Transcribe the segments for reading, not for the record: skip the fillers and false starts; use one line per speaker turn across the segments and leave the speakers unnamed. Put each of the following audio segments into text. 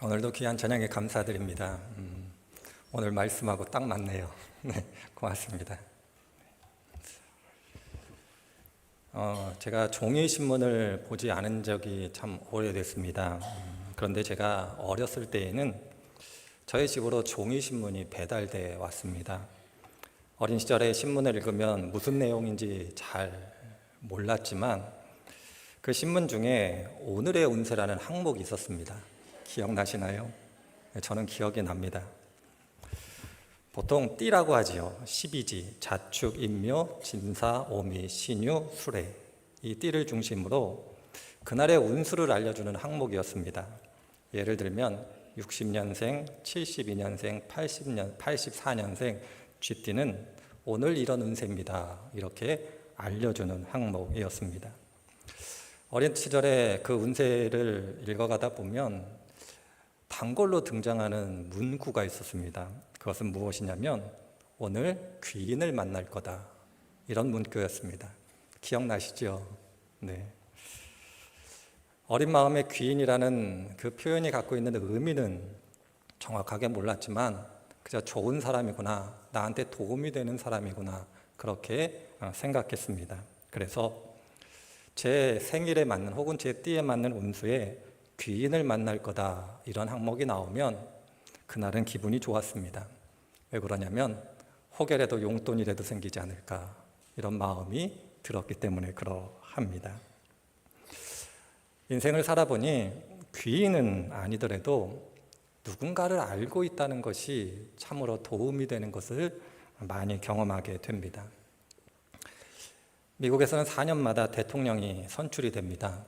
오늘도 귀한 저녁에 감사드립니다. 오늘 말씀하고 딱 맞네요. 네, 고맙습니다. 제가 종이신문을 보지 않은 적이 참 오래됐습니다. 그런데 제가 어렸을 때에는 저희 집으로 종이신문이 배달돼 왔습니다. 어린 시절에 신문을 읽으면 무슨 내용인지 잘 몰랐지만 그 신문 중에 오늘의 운세라는 항목이 있었습니다. 기억나시나요? 저는 기억이 납니다. 보통 띠라고 하지요. 12지, 자축, 인묘, 진사, 오미, 신유, 수레. 이 띠를 중심으로 그날의 운수를 알려주는 항목이었습니다. 예를 들면 60년생, 72년생, 84년생 쥐띠는 오늘 이런 운세입니다. 이렇게 알려주는 항목이었습니다. 어린 시절에 그 운세를 읽어가다 보면 단골로 등장하는 문구가 있었습니다. 그것은 무엇이냐면 오늘 귀인을 만날 거다, 이런 문구였습니다. 기억나시죠? 네. 어린 마음에 귀인이라는 그 표현이 갖고 있는 의미는 정확하게 몰랐지만 그저 좋은 사람이구나, 나한테 도움이 되는 사람이구나, 그렇게 생각했습니다. 그래서 제 생일에 맞는 혹은 제 띠에 맞는 운수에 귀인을 만날 거다, 이런 항목이 나오면 그날은 기분이 좋았습니다. 왜 그러냐면 혹여라도 용돈이라도 생기지 않을까, 이런 마음이 들었기 때문에 그러합니다. 인생을 살아보니 귀인은 아니더라도 누군가를 알고 있다는 것이 참으로 도움이 되는 것을 많이 경험하게 됩니다. 미국에서는 4년마다 대통령이 선출이 됩니다.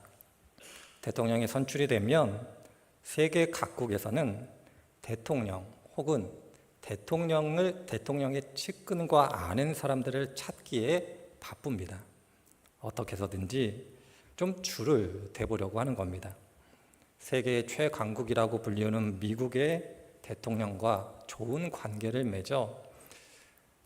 대통령이 선출이 되면 세계 각국에서는 대통령 혹은 대통령의 측근과 아는 사람들을 찾기에 바쁩니다. 어떻게 해서든지 좀 줄을 대보려고 하는 겁니다. 세계의 최강국이라고 불리우는 미국의 대통령과 좋은 관계를 맺어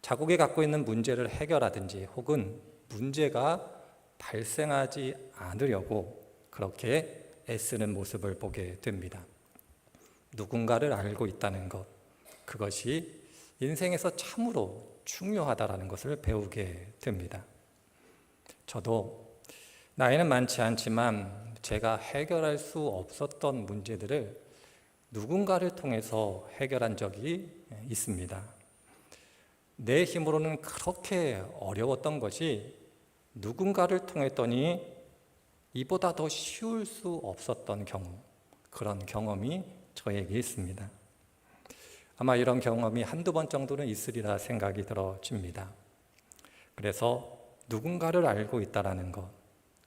자국이 갖고 있는 문제를 해결하든지 혹은 문제가 발생하지 않으려고 그렇게 애쓰는 모습을 보게 됩니다. 누군가를 알고 있다는 것, 그것이 인생에서 참으로 중요하다는 것을 배우게 됩니다. 저도 나이는 많지 않지만 제가 해결할 수 없었던 문제들을 누군가를 통해서 해결한 적이 있습니다. 내 힘으로는 그렇게 어려웠던 것이 누군가를 통했더니 이보다 더 쉬울 수 없었던 경험, 그런 경험이 저에게 있습니다. 아마 이런 경험이 한두 번 정도는 있으리라 생각이 들어집니다. 그래서 누군가를 알고 있다는 것,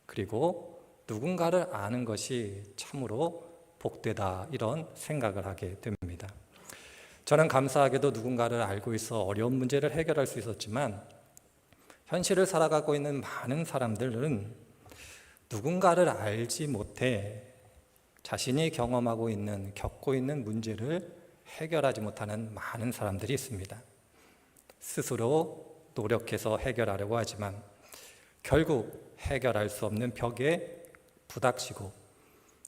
그리고 누군가를 아는 것이 참으로 복되다, 이런 생각을 하게 됩니다. 저는 감사하게도 누군가를 알고 있어 어려운 문제를 해결할 수 있었지만 현실을 살아가고 있는 많은 사람들은 누군가를 알지 못해 자신이 경험하고 있는, 겪고 있는 문제를 해결하지 못하는 많은 사람들이 있습니다. 스스로 노력해서 해결하려고 하지만 결국 해결할 수 없는 벽에 부닥치고,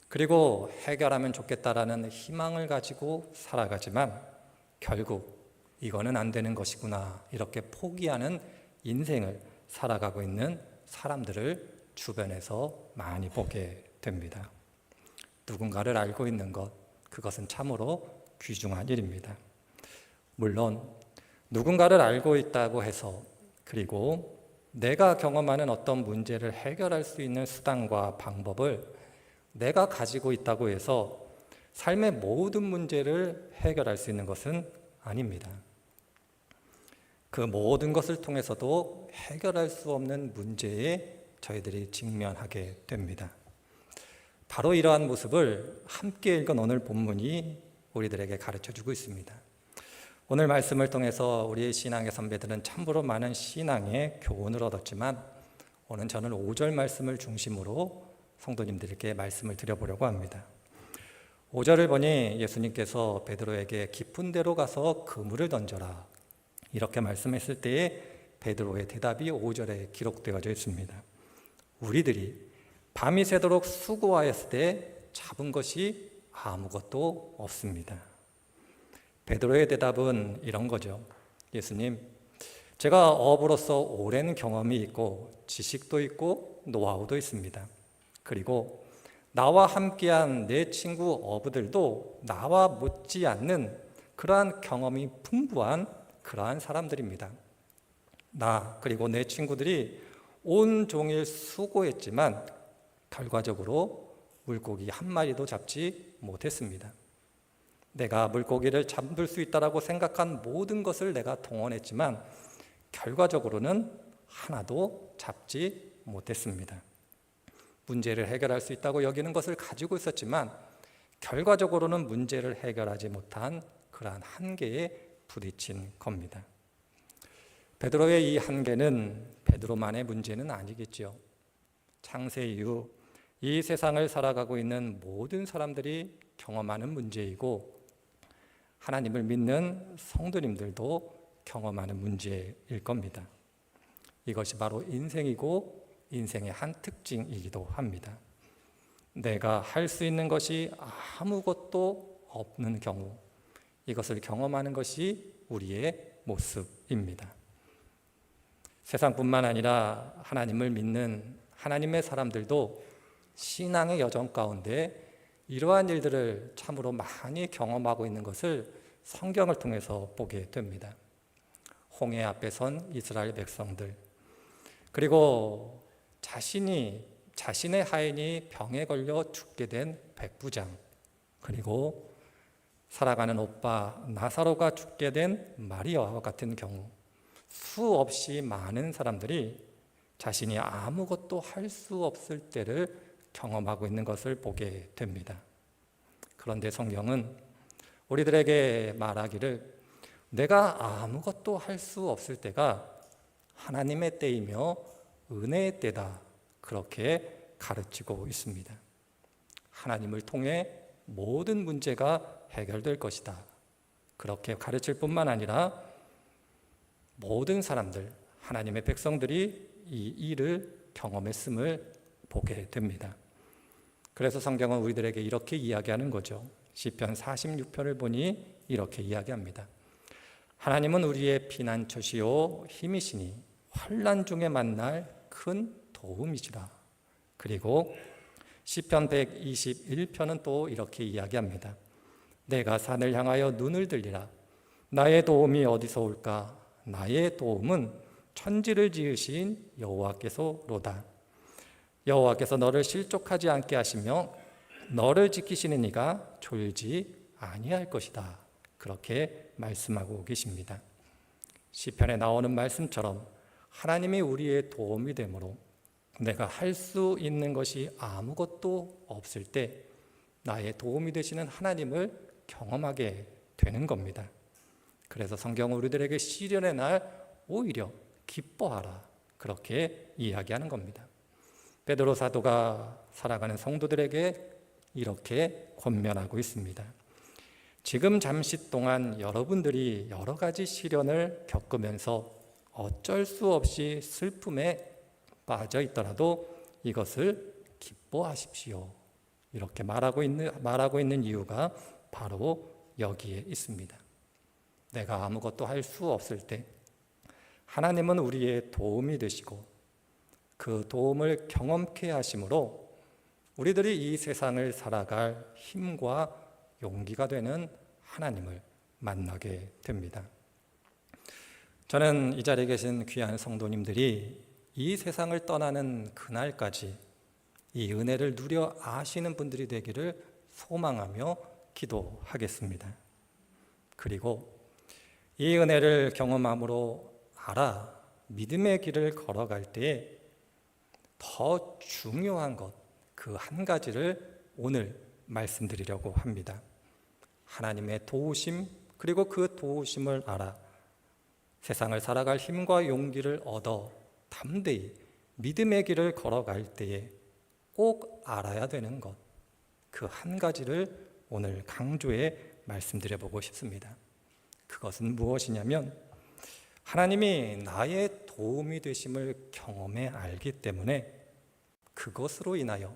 그리고 해결하면 좋겠다라는 희망을 가지고 살아가지만 결국 이거는 안 되는 것이구나, 이렇게 포기하는 인생을 살아가고 있는 사람들을 주변에서 많이 보게 됩니다. 누군가를 알고 있는 것, 그것은 참으로 귀중한 일입니다. 물론 누군가를 알고 있다고 해서, 그리고 내가 경험하는 어떤 문제를 해결할 수 있는 수단과 방법을 내가 가지고 있다고 해서 삶의 모든 문제를 해결할 수 있는 것은 아닙니다. 그 모든 것을 통해서도 해결할 수 없는 문제에 저희들이 직면하게 됩니다. 바로 이러한 모습을 함께 읽은 오늘 본문이 우리들에게 가르쳐주고 있습니다. 오늘 말씀을 통해서 우리의 신앙의 선배들은 참으로 많은 신앙의 교훈을 얻었지만 오늘 저는 5절 말씀을 중심으로 성도님들께 말씀을 드려보려고 합니다. 5절을 보니 예수님께서 베드로에게 깊은 데로 가서 그물을 던져라, 이렇게 말씀했을 때에 베드로의 대답이 5절에 기록되어져 있습니다. 우리들이 밤이 새도록 수고하였을 때 잡은 것이 아무것도 없습니다. 베드로의 대답은 이런 거죠. 예수님, 제가 어부로서 오랜 경험이 있고 지식도 있고 노하우도 있습니다. 그리고 나와 함께한 내 친구 어부들도 나와 못지않는 그러한 경험이 풍부한 그러한 사람들입니다. 나 그리고 내 친구들이 온종일 수고했지만 결과적으로 물고기 한 마리도 잡지 못했습니다. 내가 물고기를 잡을 수 있다고 생각한 모든 것을 내가 동원했지만 결과적으로는 하나도 잡지 못했습니다. 문제를 해결할 수 있다고 여기는 것을 가지고 있었지만 결과적으로는 문제를 해결하지 못한 그러한 한계에 부딪힌 겁니다. 베드로의 이 한계는 베드로만의 문제는 아니겠죠. 창세 이후 이 세상을 살아가고 있는 모든 사람들이 경험하는 문제이고 하나님을 믿는 성도님들도 경험하는 문제일 겁니다. 이것이 바로 인생이고 인생의 한 특징이기도 합니다. 내가 할 수 있는 것이 아무것도 없는 경우 이것을 경험하는 것이 우리의 모습입니다. 세상뿐만 아니라 하나님을 믿는 하나님의 사람들도 신앙의 여정 가운데 이러한 일들을 참으로 많이 경험하고 있는 것을 성경을 통해서 보게 됩니다. 홍해 앞에 선 이스라엘 백성들, 그리고 자신의 하인이 병에 걸려 죽게 된 백부장, 그리고 살아가는 오빠 나사로가 죽게 된 마리아와 같은 경우 수없이 많은 사람들이 자신이 아무것도 할 수 없을 때를 경험하고 있는 것을 보게 됩니다. 그런데 성경은 우리들에게 말하기를 내가 아무것도 할 수 없을 때가 하나님의 때이며 은혜의 때다, 그렇게 가르치고 있습니다. 하나님을 통해 모든 문제가 해결될 것이다, 그렇게 가르칠 뿐만 아니라 모든 사람들, 하나님의 백성들이 이 일을 경험했음을 보게 됩니다. 그래서 성경은 우리들에게 이렇게 이야기하는 거죠. 시편 46편을 보니 이렇게 이야기합니다. 하나님은 우리의 피난처시요 힘이시니 환난 중에 만날 큰 도움이시라. 그리고 시편 121편은 또 이렇게 이야기합니다. 내가 산을 향하여 눈을 들리라. 나의 도움이 어디서 올까? 나의 도움은 천지를 지으신 여호와께서로다. 여호와께서 너를 실족하지 않게 하시며 너를 지키시는 이가 졸지 아니할 것이다, 그렇게 말씀하고 계십니다. 시편에 나오는 말씀처럼 하나님이 우리의 도움이 되므로 내가 할 수 있는 것이 아무것도 없을 때 나의 도움이 되시는 하나님을 경험하게 되는 겁니다. 그래서 성경은 우리들에게 시련의 날 오히려 기뻐하라, 그렇게 이야기하는 겁니다. 베드로 사도가 살아가는 성도들에게 이렇게 권면하고 있습니다. 지금 잠시 동안 여러분들이 여러 가지 시련을 겪으면서 어쩔 수 없이 슬픔에 빠져 있더라도 이것을 기뻐하십시오, 이렇게 말하고 있는 이유가 바로 여기에 있습니다. 내가 아무것도 할 수 없을 때 하나님은 우리의 도움이 되시고 그 도움을 경험케 하심으로 우리들이 이 세상을 살아갈 힘과 용기가 되는 하나님을 만나게 됩니다. 저는 이 자리에 계신 귀한 성도님들이 이 세상을 떠나는 그날까지 이 은혜를 누려 아시는 분들이 되기를 소망하며 기도하겠습니다. 그리고 이 은혜를 경험함으로 알아 믿음의 길을 걸어갈 때에 더 중요한 것, 그 한 가지를 오늘 말씀드리려고 합니다. 하나님의 도우심, 그리고 그 도우심을 알아 세상을 살아갈 힘과 용기를 얻어 담대히 믿음의 길을 걸어갈 때에 꼭 알아야 되는 것, 그 한 가지를 오늘 강조해 말씀드려보고 싶습니다. 그것은 무엇이냐면 하나님이 나의 도움이 되심을 경험해 알기 때문에 그것으로 인하여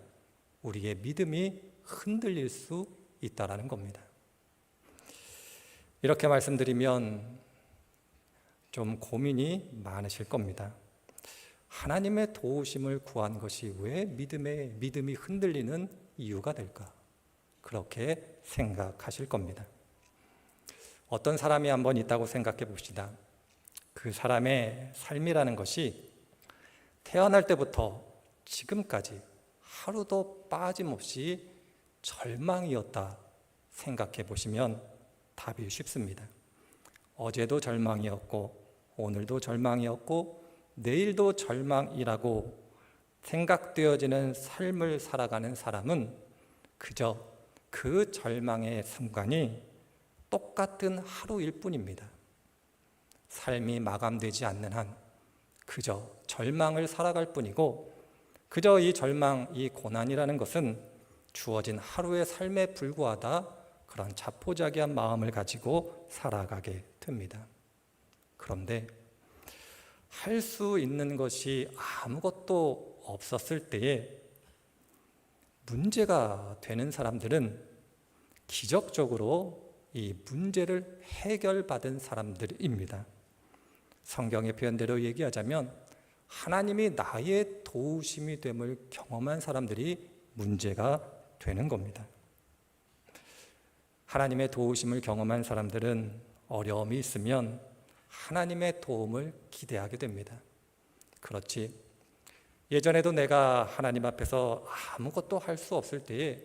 우리의 믿음이 흔들릴 수 있다라는 겁니다. 이렇게 말씀드리면 좀 고민이 많으실 겁니다. 하나님의 도우심을 구한 것이 왜 믿음이 흔들리는 이유가 될까? 그렇게 생각하실 겁니다. 어떤 사람이 한번 있다고 생각해 봅시다. 그 사람의 삶이라는 것이 태어날 때부터 지금까지 하루도 빠짐없이 절망이었다 생각해 보시면 답이 쉽습니다. 어제도 절망이었고 오늘도 절망이었고 내일도 절망이라고 생각되어지는 삶을 살아가는 사람은 그저 그 절망의 순간이 똑같은 하루일 뿐입니다. 삶이 마감되지 않는 한 그저 절망을 살아갈 뿐이고 그저 이 절망, 이 고난이라는 것은 주어진 하루의 삶에 불과하다, 그런 자포자기한 마음을 가지고 살아가게 됩니다. 그런데 할 수 있는 것이 아무것도 없었을 때에 문제가 되는 사람들은 기적적으로 이 문제를 해결받은 사람들입니다. 성경의 표현대로 얘기하자면 하나님이 나의 도우심이 됨을 경험한 사람들이 문제가 되는 겁니다. 하나님의 도우심을 경험한 사람들은 어려움이 있으면 하나님의 도움을 기대하게 됩니다. 그렇지, 예전에도 내가 하나님 앞에서 아무것도 할 수 없을 때에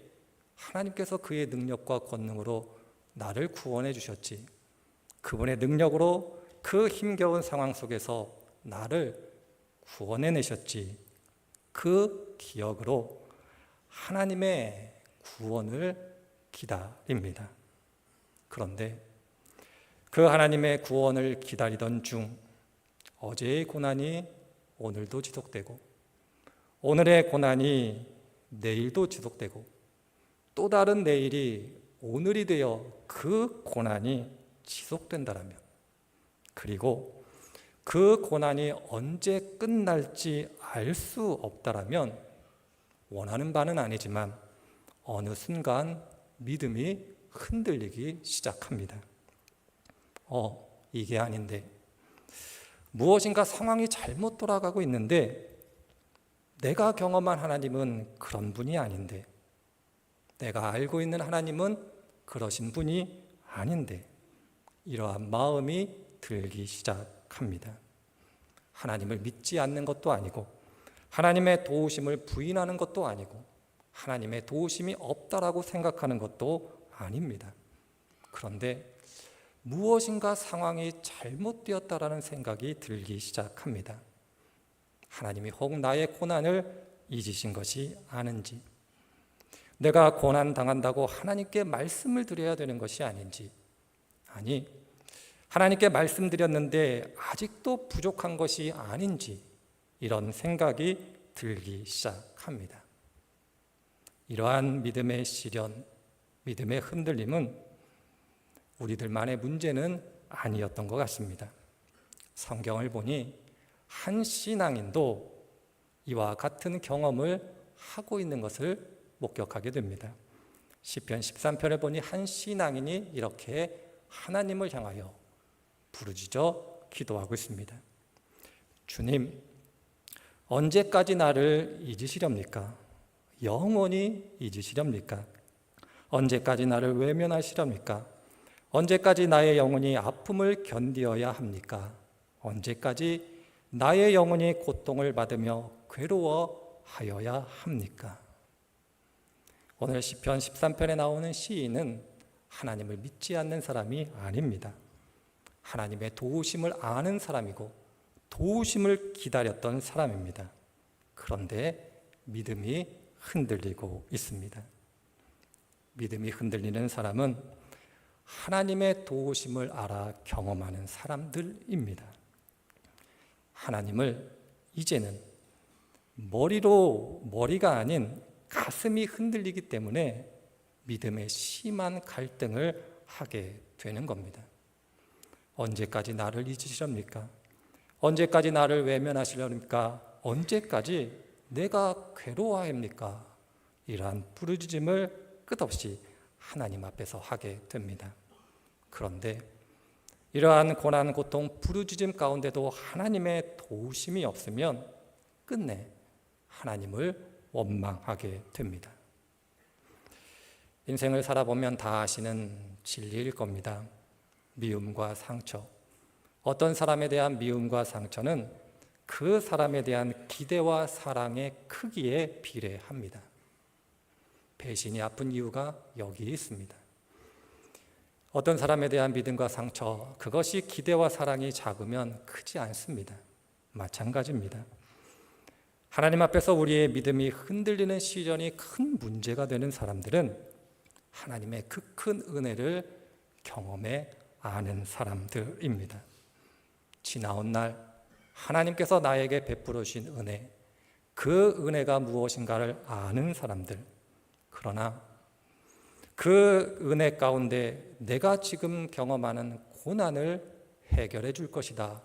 하나님께서 그의 능력과 권능으로 나를 구원해 주셨지. 그분의 능력으로 그 힘겨운 상황 속에서 나를 구원해 내셨지. 그 기억으로 하나님의 구원을 기다립니다. 그런데 그 하나님의 구원을 기다리던 중 어제의 고난이 오늘도 지속되고 오늘의 고난이 내일도 지속되고 또 다른 내일이 오늘이 되어 그 고난이 지속된다라면, 그리고 그 고난이 언제 끝날지 알 수 없다라면 원하는 바는 아니지만 어느 순간 믿음이 흔들리기 시작합니다. 이게 아닌데, 무엇인가 상황이 잘못 돌아가고 있는데 내가 경험한 하나님은 그런 분이 아닌데, 내가 알고 있는 하나님은 그러신 분이 아닌데, 이러한 마음이 들기 시작합니다. 하나님을 믿지 않는 것도 아니고 하나님의 도우심을 부인하는 것도 아니고 하나님의 도우심이 없다라고 생각하는 것도 아닙니다. 그런데 무엇인가 상황이 잘못되었다라는 생각이 들기 시작합니다. 하나님이 혹 나의 고난을 잊으신 것이 아닌지, 내가 고난 당한다고 하나님께 말씀을 드려야 되는 것이 아닌지, 아니 하나님께 말씀드렸는데 아직도 부족한 것이 아닌지, 이런 생각이 들기 시작합니다. 이러한 믿음의 시련, 믿음의 흔들림은 우리들만의 문제는 아니었던 것 같습니다. 성경을 보니 한 신앙인도 이와 같은 경험을 하고 있는 것을 목격하게 됩니다. 시편 13편을 보니 한 신앙인이 이렇게 하나님을 향하여 부르짖어 기도하고 있습니다. 주님, 언제까지 나를 잊으시렵니까? 영원히 잊으시렵니까? 언제까지 나를 외면하시렵니까? 언제까지 나의 영혼이 아픔을 견디어야 합니까? 언제까지 나의 영혼이 고통을 받으며 괴로워하여야 합니까? 오늘 시편 13편에 나오는 시인은 하나님을 믿지 않는 사람이 아닙니다. 하나님의 도우심을 아는 사람이고 도우심을 기다렸던 사람입니다. 그런데 믿음이 흔들리고 있습니다. 믿음이 흔들리는 사람은 하나님의 도우심을 알아 경험하는 사람들입니다. 하나님을 이제는 머리가 아닌 가슴이 흔들리기 때문에 믿음의 심한 갈등을 하게 되는 겁니다. 언제까지 나를 잊으시렵니까? 언제까지 나를 외면하시렵니까? 언제까지 내가 괴로워합니까? 이러한 부르짖음을 끝없이 하나님 앞에서 하게 됩니다. 그런데 이러한 고난, 고통, 부르짖음 가운데도 하나님의 도우심이 없으면 끝내 하나님을 원망하게 됩니다. 인생을 살아보면 다 아시는 진리일 겁니다. 미움과 상처. 어떤 사람에 대한 미움과 상처는 그 사람에 대한 기대와 사랑의 크기에 비례합니다. 배신이 아픈 이유가 여기 있습니다. 어떤 사람에 대한 믿음과 상처, 그것이 기대와 사랑이 작으면 크지 않습니다. 마찬가지입니다. 하나님 앞에서 우리의 믿음이 흔들리는 시련이 큰 문제가 되는 사람들은 하나님의 그 큰 은혜를 경험해 아는 사람들입니다. 지나온 날 하나님께서 나에게 베풀어 주신 은혜, 그 은혜가 무엇인가를 아는 사람들. 그러나 그 은혜 가운데 내가 지금 경험하는 고난을 해결해 줄 것이다,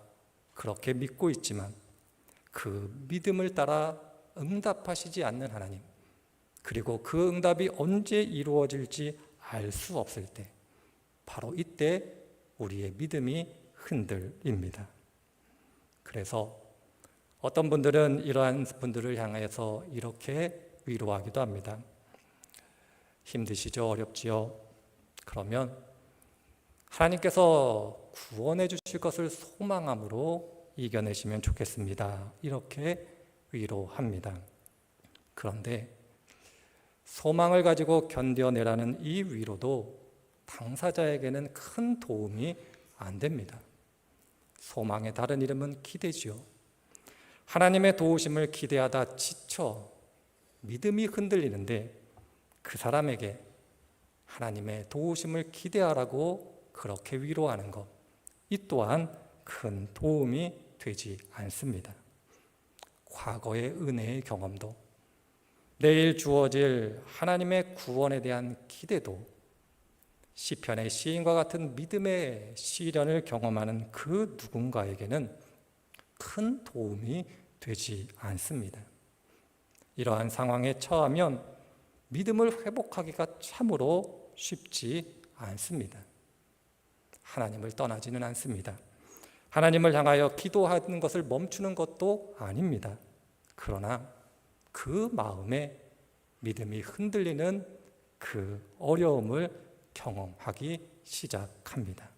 그렇게 믿고 있지만 그 믿음을 따라 응답하시지 않는 하나님, 그리고 그 응답이 언제 이루어질지 알 수 없을 때, 바로 이때 우리의 믿음이 흔들립니다. 그래서 어떤 분들은 이러한 분들을 향해서 이렇게 위로하기도 합니다. 힘드시죠? 어렵지요? 그러면 하나님께서 구원해 주실 것을 소망함으로 이겨내시면 좋겠습니다. 이렇게 위로합니다. 그런데 소망을 가지고 견뎌내라는 이 위로도 당사자에게는 큰 도움이 안 됩니다. 소망의 다른 이름은 기대지요. 하나님의 도우심을 기대하다 지쳐 믿음이 흔들리는데 그 사람에게 하나님의 도우심을 기대하라고 그렇게 위로하는 것, 이 또한 큰 도움이 되지 않습니다. 과거의 은혜의 경험도, 내일 주어질 하나님의 구원에 대한 기대도, 시편의 시인과 같은 믿음의 시련을 경험하는 그 누군가에게는 큰 도움이 되지 않습니다. 이러한 상황에 처하면 믿음을 회복하기가 참으로 쉽지 않습니다. 하나님을 떠나지는 않습니다. 하나님을 향하여 기도하는 것을 멈추는 것도 아닙니다. 그러나 그 마음에 믿음이 흔들리는 그 어려움을 경험하기 시작합니다.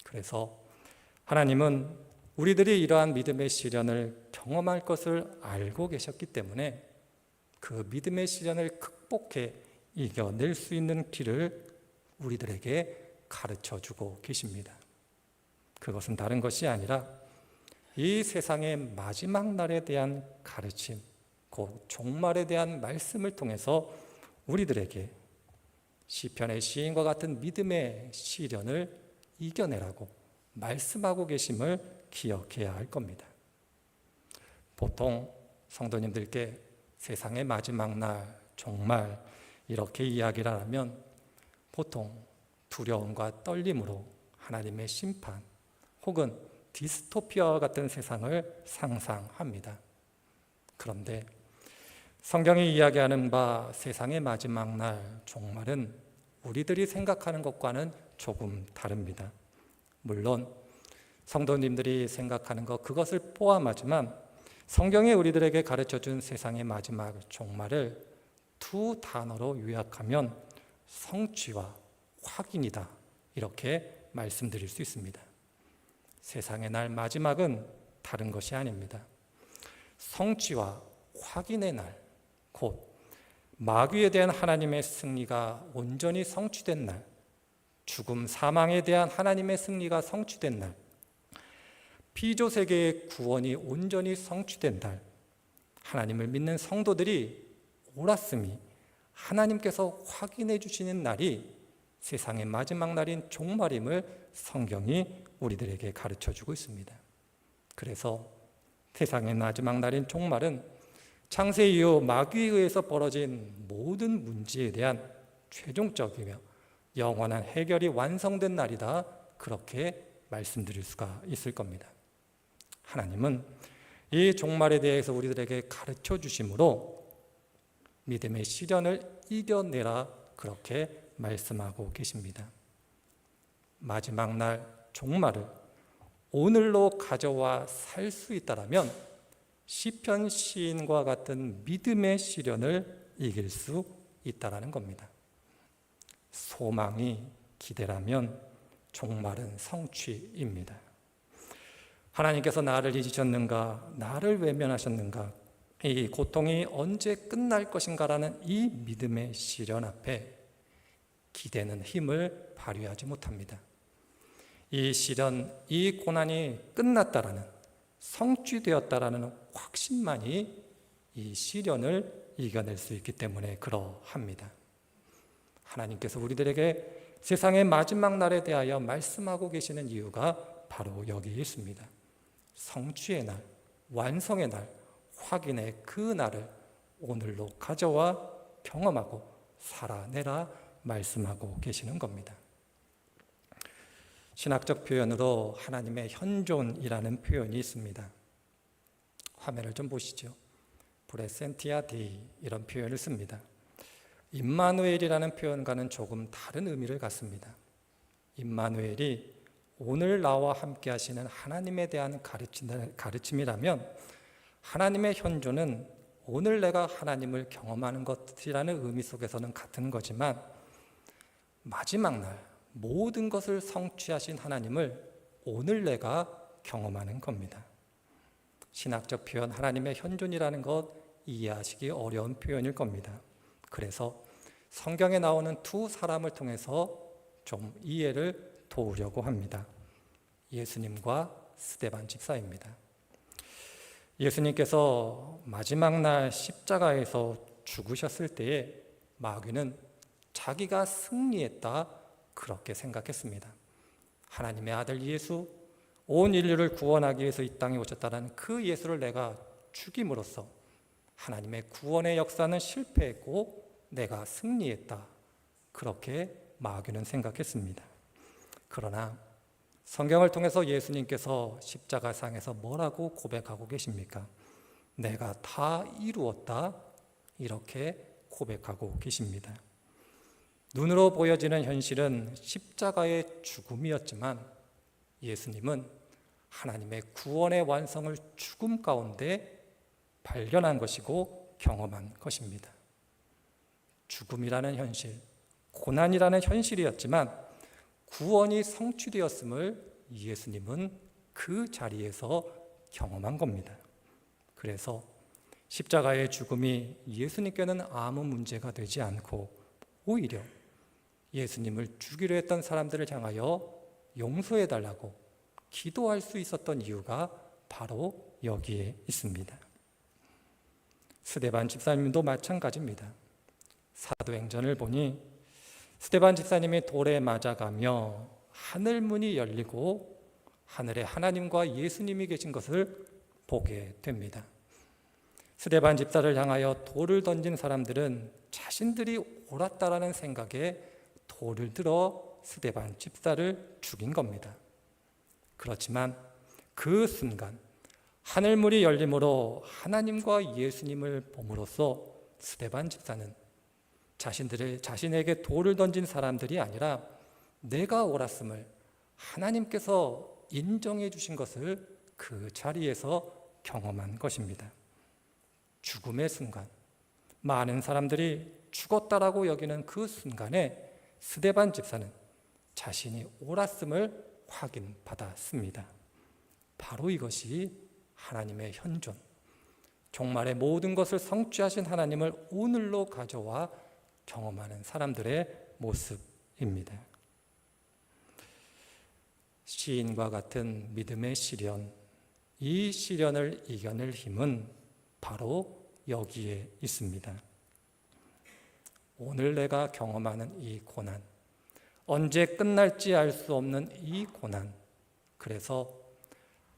그래서 하나님은 우리들이 이러한 믿음의 시련을 경험할 것을 알고 계셨기 때문에 그 믿음의 시련을 극복해 이겨낼 수 있는 길을 우리들에게 가르쳐주고 계십니다. 그것은 다른 것이 아니라 이 세상의 마지막 날에 대한 가르침, 곧 종말에 대한 말씀을 통해서 우리들에게 시편의 시인과 같은 믿음의 시련을 이겨내라고 말씀하고 계심을 기억해야 할 겁니다. 보통 성도님들께 세상의 마지막 날, 종말 이렇게 이야기를 하면 보통 두려움과 떨림으로 하나님의 심판 혹은 디스토피아와 같은 세상을 상상합니다. 그런데 성경이 이야기하는 바 세상의 마지막 날, 종말은 우리들이 생각하는 것과는 조금 다릅니다. 물론 성도님들이 생각하는 것, 그것을 포함하지만 성경이 우리들에게 가르쳐준 세상의 마지막 종말을 두 단어로 요약하면 성취와 확인이다, 이렇게 말씀드릴 수 있습니다. 세상의 날 마지막은 다른 것이 아닙니다. 성취와 확인의 날, 곧 마귀에 대한 하나님의 승리가 온전히 성취된 날, 죽음, 사망에 대한 하나님의 승리가 성취된 날, 피조 세계의 구원이 온전히 성취된 날, 하나님을 믿는 성도들이 옳았음이 하나님께서 확인해 주시는 날이 세상의 마지막 날인 종말임을 성경이 우리들에게 가르쳐주고 있습니다. 그래서 세상의 마지막 날인 종말은 창세 이후 마귀에 의해서 벌어진 모든 문제에 대한 최종적이며 영원한 해결이 완성된 날이다, 그렇게 말씀드릴 수가 있을 겁니다. 하나님은 이 종말에 대해서 우리들에게 가르쳐 주심으로 믿음의 시련을 이겨내라, 그렇게 말씀하고 계십니다. 마지막 날 종말을 오늘로 가져와 살 수 있다라면 시편 시인과 같은 믿음의 시련을 이길 수 있다라는 겁니다. 소망이 기대라면 종말은 성취입니다. 하나님께서 나를 잊으셨는가? 나를 외면하셨는가? 이 고통이 언제 끝날 것인가라는 이 믿음의 시련 앞에 기대는 힘을 발휘하지 못합니다. 이 시련, 이 고난이 끝났다라는, 성취되었다라는 확신만이 이 시련을 이겨낼 수 있기 때문에 그러합니다. 하나님께서 우리들에게 세상의 마지막 날에 대하여 말씀하고 계시는 이유가 바로 여기 있습니다. 성취의 날, 완성의 날, 확인의 그 날을 오늘로 가져와 경험하고 살아내라 말씀하고 계시는 겁니다. 신학적 표현으로 하나님의 현존이라는 표현이 있습니다. 화면을 좀 보시죠. 프레센티아 데이 이런 표현을 씁니다. 임마누엘이라는 표현과는 조금 다른 의미를 갖습니다. 임마누엘이 오늘 나와 함께 하시는 하나님에 대한 가르침이라면 하나님의 현존은 오늘 내가 하나님을 경험하는 것이라는 의미 속에서는 같은 거지만 마지막 날 모든 것을 성취하신 하나님을 오늘 내가 경험하는 겁니다. 신학적 표현 하나님의 현존이라는 것 이해하시기 어려운 표현일 겁니다. 그래서 성경에 나오는 두 사람을 통해서 좀 이해를 도우려고 합니다. 예수님과 스데반 집사입니다. 예수님께서 마지막 날 십자가에서 죽으셨을 때에 마귀는 자기가 승리했다 그렇게 생각했습니다. 하나님의 아들 예수, 온 인류를 구원하기 위해서 이 땅에 오셨다는 그 예수를 내가 죽임으로써 하나님의 구원의 역사는 실패했고 내가 승리했다. 그렇게 마귀는 생각했습니다. 그러나 성경을 통해서 예수님께서 십자가상에서 뭐라고 고백하고 계십니까? 내가 다 이루었다. 이렇게 고백하고 계십니다. 눈으로 보여지는 현실은 십자가의 죽음이었지만 예수님은 하나님의 구원의 완성을 죽음 가운데 발견한 것이고 경험한 것입니다. 죽음이라는 현실, 고난이라는 현실이었지만 구원이 성취되었음을 예수님은 그 자리에서 경험한 겁니다. 그래서 십자가의 죽음이 예수님께는 아무 문제가 되지 않고 오히려 예수님을 죽이려 했던 사람들을 향하여 용서해달라고 기도할 수 있었던 이유가 바로 여기에 있습니다. 스데반 집사님도 마찬가지입니다. 사도행전을 보니 스데반 집사님이 돌에 맞아가며 하늘문이 열리고 하늘에 하나님과 예수님이 계신 것을 보게 됩니다. 스데반 집사를 향하여 돌을 던진 사람들은 자신들이 옳았다라는 생각에 돌을 들어 스데반 집사를 죽인 겁니다. 그렇지만 그 순간 하늘문이 열림으로 하나님과 예수님을 봄으로써 스데반 집사는 자신에게 돌을 던진 사람들이 아니라 내가 옳았음을 하나님께서 인정해 주신 것을 그 자리에서 경험한 것입니다. 죽음의 순간, 많은 사람들이 죽었다라고 여기는 그 순간에 스데반 집사는 자신이 옳았음을 확인받았습니다. 바로 이것이 하나님의 현존, 종말의 모든 것을 성취하신 하나님을 오늘로 가져와 경험하는 사람들의 모습입니다. 시인과 같은 믿음의 시련, 이 시련을 이겨낼 힘은 바로 여기에 있습니다. 오늘 내가 경험하는 이 고난, 언제 끝날지 알 수 없는 이 고난, 그래서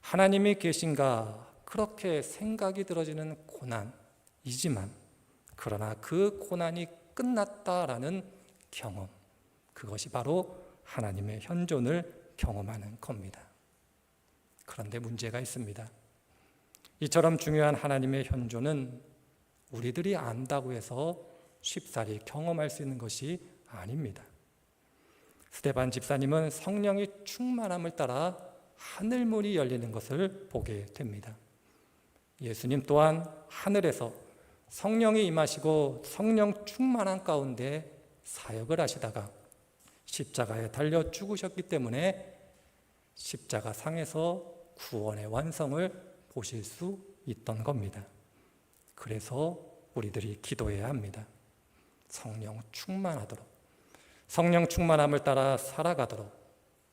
하나님이 계신가 그렇게 생각이 들어지는 고난이지만 그러나 그 고난이 끝났다라는 경험, 그것이 바로 하나님의 현존을 경험하는 겁니다. 그런데 문제가 있습니다. 이처럼 중요한 하나님의 현존은 우리들이 안다고 해서 쉽사리 경험할 수 있는 것이 아닙니다. 스데반 집사님은 성령이 충만함을 따라 하늘문이 열리는 것을 보게 됩니다. 예수님 또한 하늘에서 성령이 임하시고 성령 충만한 가운데 사역을 하시다가 십자가에 달려 죽으셨기 때문에 십자가 상에서 구원의 완성을 보실 수 있던 겁니다. 그래서 우리들이 기도해야 합니다. 성령 충만하도록, 성령 충만함을 따라 살아가도록,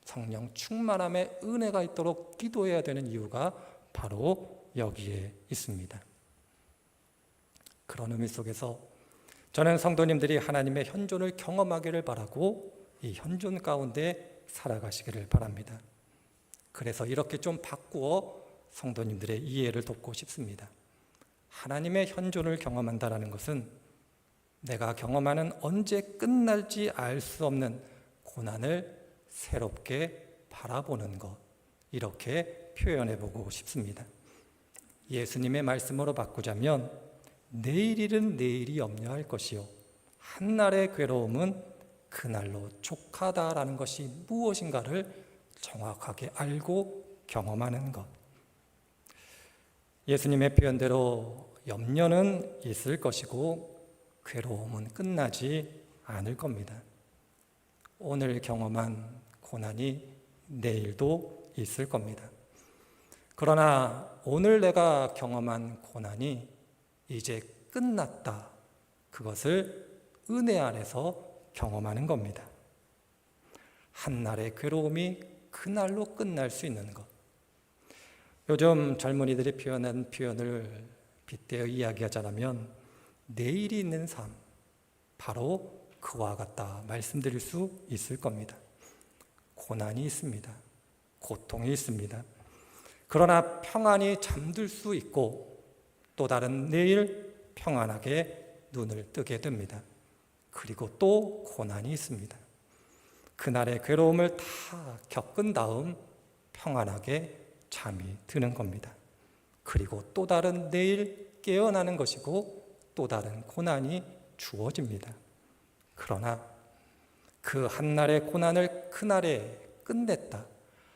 성령 충만함의 은혜가 있도록 기도해야 되는 이유가 바로 여기에 있습니다. 그런 의미 속에서 저는 성도님들이 하나님의 현존을 경험하기를 바라고 이 현존 가운데 살아가시기를 바랍니다. 그래서 이렇게 좀 바꾸어 성도님들의 이해를 돕고 싶습니다. 하나님의 현존을 경험한다는 것은 내가 경험하는 언제 끝날지 알 수 없는 고난을 새롭게 바라보는 것, 이렇게 표현해 보고 싶습니다. 예수님의 말씀으로 바꾸자면 내일 일은 내일이 염려할 것이요 한날의 괴로움은 그날로 족하다라는 것이 무엇인가를 정확하게 알고 경험하는 것. 예수님의 표현대로 염려는 있을 것이고 괴로움은 끝나지 않을 겁니다. 오늘 경험한 고난이 내일도 있을 겁니다. 그러나 오늘 내가 경험한 고난이 이제 끝났다. 그것을 은혜 안에서 경험하는 겁니다. 한날의 괴로움이 그날로 끝날 수 있는 것. 요즘 젊은이들이 표현한 표현을 빗대어 이야기하자면 내일이 있는 삶, 바로 그와 같다 말씀드릴 수 있을 겁니다. 고난이 있습니다. 고통이 있습니다. 그러나 평안히 잠들 수 있고 또 다른 내일 평안하게 눈을 뜨게 됩니다. 그리고 또 고난이 있습니다. 그날의 괴로움을 다 겪은 다음 평안하게 잠이 드는 겁니다. 그리고 또 다른 내일 깨어나는 것이고 또 다른 고난이 주어집니다. 그러나 그 한날의 고난을 그날에 끝냈다.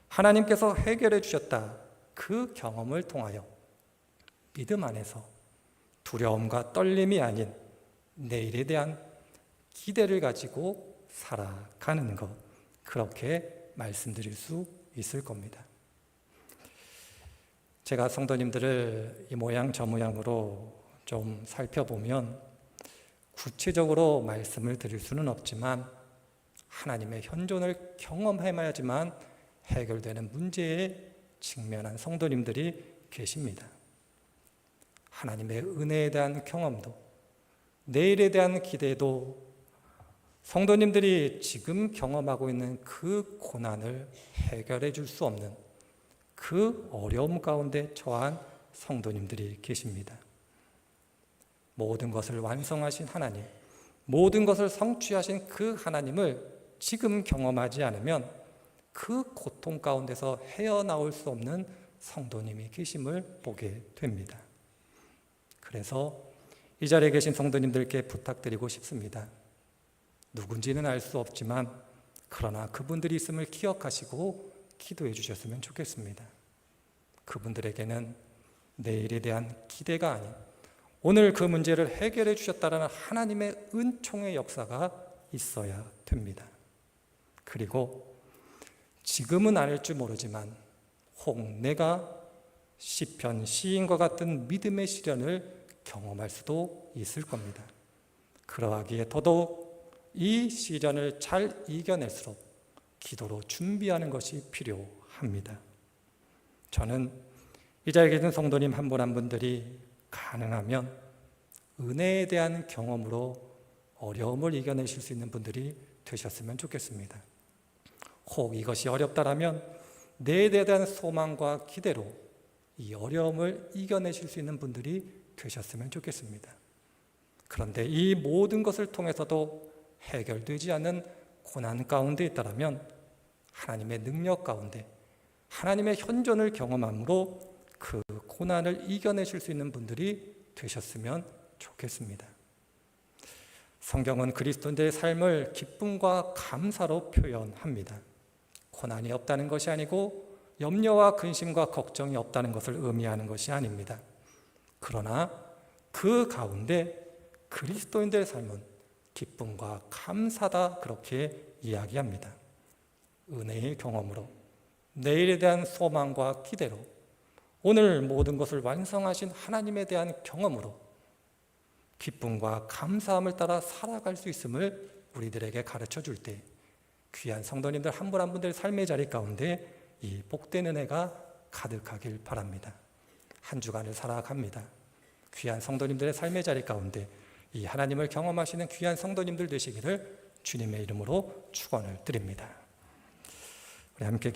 하나님께서 해결해 주셨다. 그 경험을 통하여 믿음 안에서 두려움과 떨림이 아닌 내일에 대한 기대를 가지고 살아가는 것, 그렇게 말씀드릴 수 있을 겁니다. 제가 성도님들을 이 모양 저 모양으로 좀 살펴보면 구체적으로 말씀을 드릴 수는 없지만 하나님의 현존을 경험해야지만 해결되는 문제에 직면한 성도님들이 계십니다. 하나님의 은혜에 대한 경험도, 내일에 대한 기대도 성도님들이 지금 경험하고 있는 그 고난을 해결해 줄 수 없는 그 어려움 가운데 처한 성도님들이 계십니다. 모든 것을 완성하신 하나님, 모든 것을 성취하신 그 하나님을 지금 경험하지 않으면 그 고통 가운데서 헤어나올 수 없는 성도님이 계심을 보게 됩니다. 그래서 이 자리에 계신 성도님들께 부탁드리고 싶습니다. 누군지는 알 수 없지만 그러나 그분들이 있음을 기억하시고 기도해 주셨으면 좋겠습니다. 그분들에게는 내일에 대한 기대가 아닌 오늘 그 문제를 해결해 주셨다는 하나님의 은총의 역사가 있어야 됩니다. 그리고 지금은 아닐지 모르지만 혹 내가 시편 시인과 같은 믿음의 시련을 경험할 수도 있을 겁니다. 그러하기에 더더욱 이 시련을 잘 이겨낼수록 기도로 준비하는 것이 필요합니다. 저는 이 자리에 계신 성도님 한 분 한 분들이 가능하면 은혜에 대한 경험으로 어려움을 이겨내실 수 있는 분들이 되셨으면 좋겠습니다. 혹 이것이 어렵다라면 내일에 대한 소망과 기대로 이 어려움을 이겨내실 수 있는 분들이 되셨으면 좋겠습니다. 그런데 이 모든 것을 통해서도 해결되지 않는 고난 가운데 있다라면 하나님의 능력 가운데 하나님의 현존을 경험함으로 그 고난을 이겨내실 수 있는 분들이 되셨으면 좋겠습니다. 성경은 그리스도인들의 삶을 기쁨과 감사로 표현합니다. 고난이 없다는 것이 아니고 염려와 근심과 걱정이 없다는 것을 의미하는 것이 아닙니다. 그러나 그 가운데 그리스도인들의 삶은 기쁨과 감사다, 그렇게 이야기합니다. 은혜의 경험으로, 내일에 대한 소망과 기대로, 오늘 모든 것을 완성하신 하나님에 대한 경험으로 기쁨과 감사함을 따라 살아갈 수 있음을 우리들에게 가르쳐 줄 때 귀한 성도님들 한 분 한 분들의 삶의 자리 가운데 이 복된 은혜가 가득하길 바랍니다. 한 주간을 살아갑니다. 귀한 성도님들의 삶의 자리 가운데 이 하나님을 경험하시는 귀한 성도님들 되시기를 주님의 이름으로 축원을 드립니다. 우리 함께